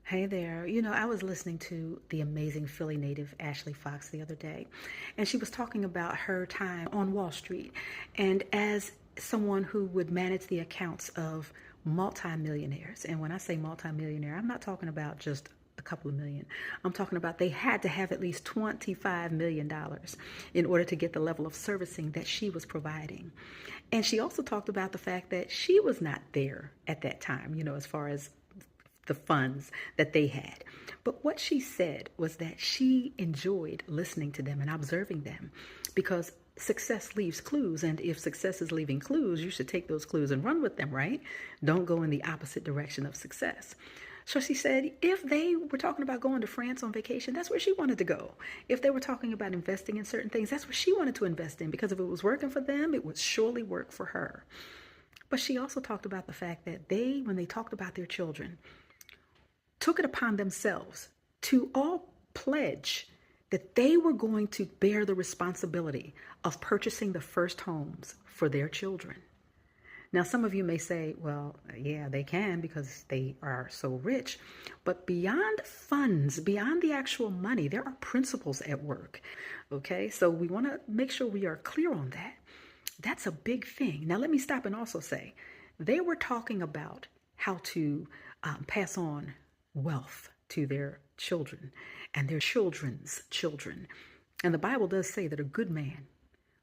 Hey there. I was listening to the amazing Philly native Ashley Fox the other day, and she was talking about her time on Wall Street. And as someone who would manage the accounts of multimillionaires, and when I say multimillionaire, I'm not talking about just a couple of million. I'm talking about they had to have at least $25 million in order to get the level of servicing that she was providing. And she also talked about the fact that she was not there at that time, as far as the funds that they had. But what she said was that she enjoyed listening to them and observing them because success leaves clues. And if success is leaving clues, you should take those clues and run with them, right? Don't go in the opposite direction of success. So she said if they were talking about going to France on vacation, that's where she wanted to go. If they were talking about investing in certain things, that's what she wanted to invest in, because if it was working for them, it would surely work for her. But she also talked about the fact that when they talked about their children, took it upon themselves to all pledge that they were going to bear the responsibility of purchasing the first homes for their children. Now, some of you may say, well, yeah, they can because they are so rich. But beyond funds, beyond the actual money, there are principles at work. Okay, so we want to make sure we are clear on that. That's a big thing. Now, let me stop and also say they were talking about how to pass on wealth to their children and their children's children. And the Bible does say that a good man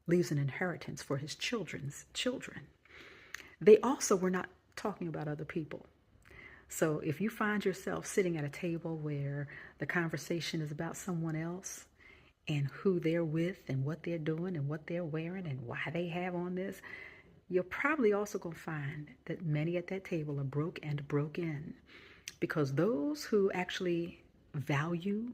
leaves an inheritance for his children's children. They also were not talking about other people. So if you find yourself sitting at a table where the conversation is about someone else and who they're with and what they're doing and what they're wearing and why they have on this, you're probably also going to find that many at that table are broke and broken. Because those who actually value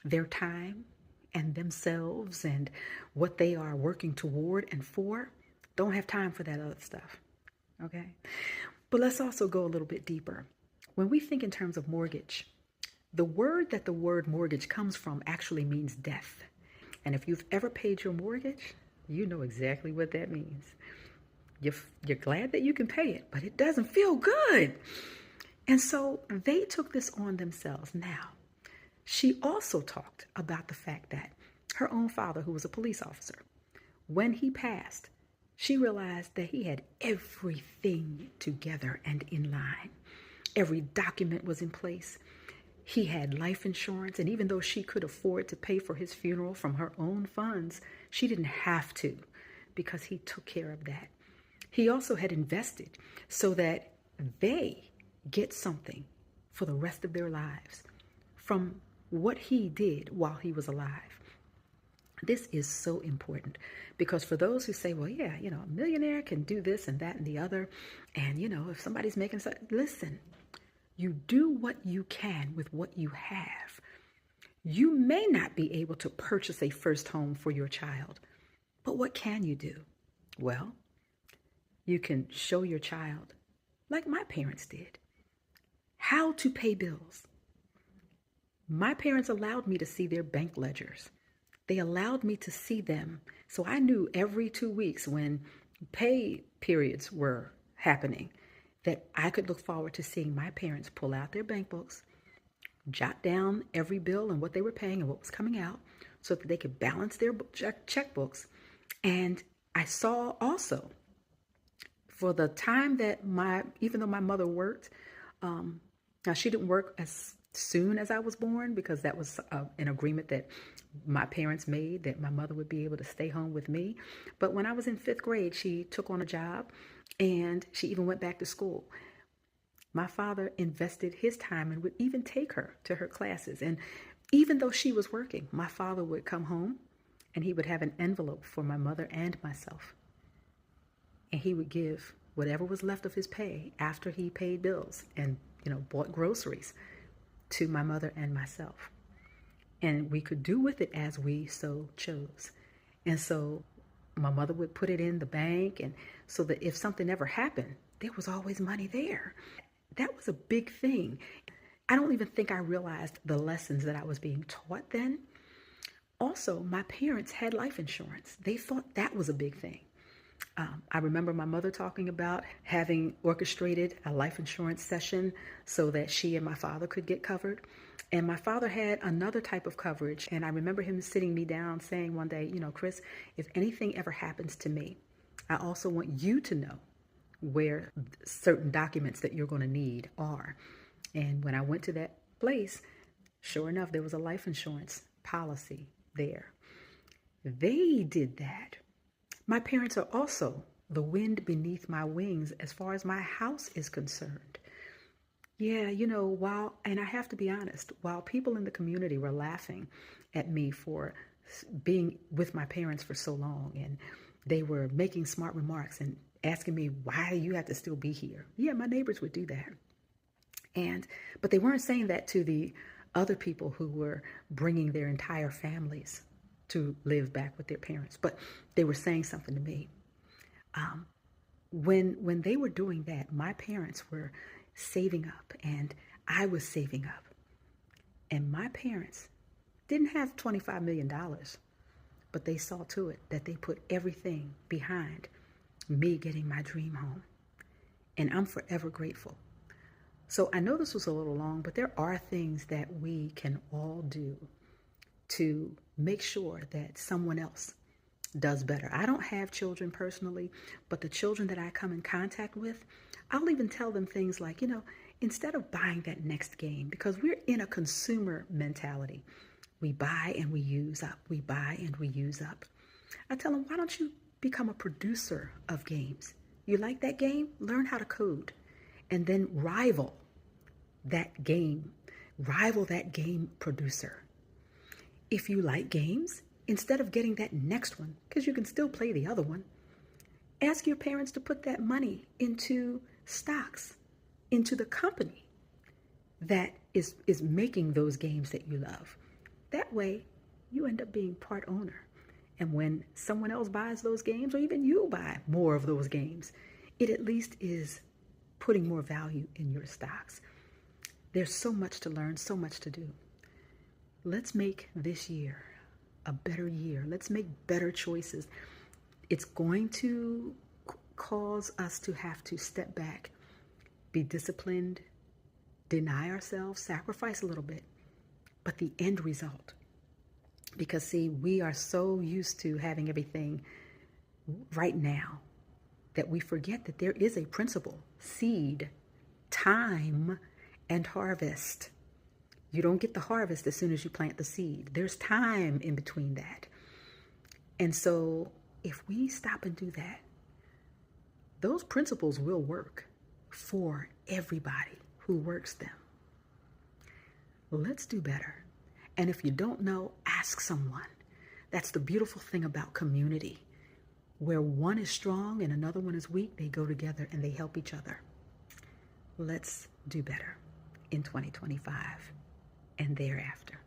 their time and themselves and what they are working toward and for don't have time for that other stuff. Okay? But let's also go a little bit deeper. When we think in terms of mortgage, the word that the word mortgage comes from actually means death. And if you've ever paid your mortgage, you know exactly what that means. You're glad that you can pay it, but it doesn't feel good. And so they took this on themselves. Now, she also talked about the fact that her own father, who was a police officer, when he passed, she realized that he had everything together and in line. Every document was in place. He had life insurance, and even though she could afford to pay for his funeral from her own funds, she didn't have to because he took care of that. He also had invested so that they get something for the rest of their lives from what he did while he was alive. This is so important because for those who say, well, yeah, a millionaire can do this and that and the other. And, if somebody's making something, listen, you do what you can with what you have. You may not be able to purchase a first home for your child, but what can you do? Well, you can show your child, like my parents did, how to pay bills. My parents allowed me to see their bank ledgers. They allowed me to see them. So I knew every 2 weeks when pay periods were happening that I could look forward to seeing my parents pull out their bank books, jot down every bill and what they were paying and what was coming out so that they could balance their checkbooks. And I saw also for the time that even though my mother worked, now she didn't work as soon as I was born because that was an agreement that my parents made that my mother would be able to stay home with me. But when I was in 5th grade, she took on a job and she even went back to school. My father invested his time and would even take her to her classes. And even though she was working, my father would come home and he would have an envelope for my mother and myself. And he would give whatever was left of his pay after he paid bills and bought groceries to my mother and myself. And we could do with it as we so chose. And so my mother would put it in the bank, and so that if something ever happened, there was always money there. That was a big thing. I don't even think I realized the lessons that I was being taught then. Also, my parents had life insurance. They thought that was a big thing. I remember my mother talking about having orchestrated a life insurance session so that she and my father could get covered. And my father had another type of coverage. And I remember him sitting me down saying one day, Chris, if anything ever happens to me, I also want you to know where certain documents that you're going to need are. And when I went to that place, sure enough, there was a life insurance policy there. They did that. My parents are also the wind beneath my wings as far as my house is concerned. Yeah, and I have to be honest, while people in the community were laughing at me for being with my parents for so long, and they were making smart remarks and asking me, why do you have to still be here? Yeah, my neighbors would do that. But they weren't saying that to the other people who were bringing their entire families to live back with their parents. But they were saying something to me. When they were doing that, my parents were saving up and I was saving up. And my parents didn't have $25 million, but they saw to it that they put everything behind me getting my dream home. And I'm forever grateful. So I know this was a little long, but there are things that we can all do to make sure that someone else does better. I don't have children personally, but the children that I come in contact with, I'll even tell them things like, instead of buying that next game, because we're in a consumer mentality. We buy and we use up. We buy and we use up. I tell them, why don't you become a producer of games? You like that game? Learn how to code and then rival that game producer. If you like games, instead of getting that next one, because you can still play the other one, ask your parents to put that money into stocks, into the company that is making those games that you love. That way, you end up being part owner. And when someone else buys those games, or even you buy more of those games, it at least is putting more value in your stocks. There's so much to learn, so much to do. Let's make this year a better year. Let's make better choices. It's going to cause us to have to step back, be disciplined, deny ourselves, sacrifice a little bit. But the end result, because see, we are so used to having everything right now that we forget that there is a principle: seed, time, and harvest. You don't get the harvest as soon as you plant the seed. There's time in between that. And so if we stop and do that, those principles will work for everybody who works them. Let's do better. And if you don't know, ask someone. That's the beautiful thing about community. Where one is strong and another one is weak, they go together and they help each other. Let's do better in 2025 and thereafter.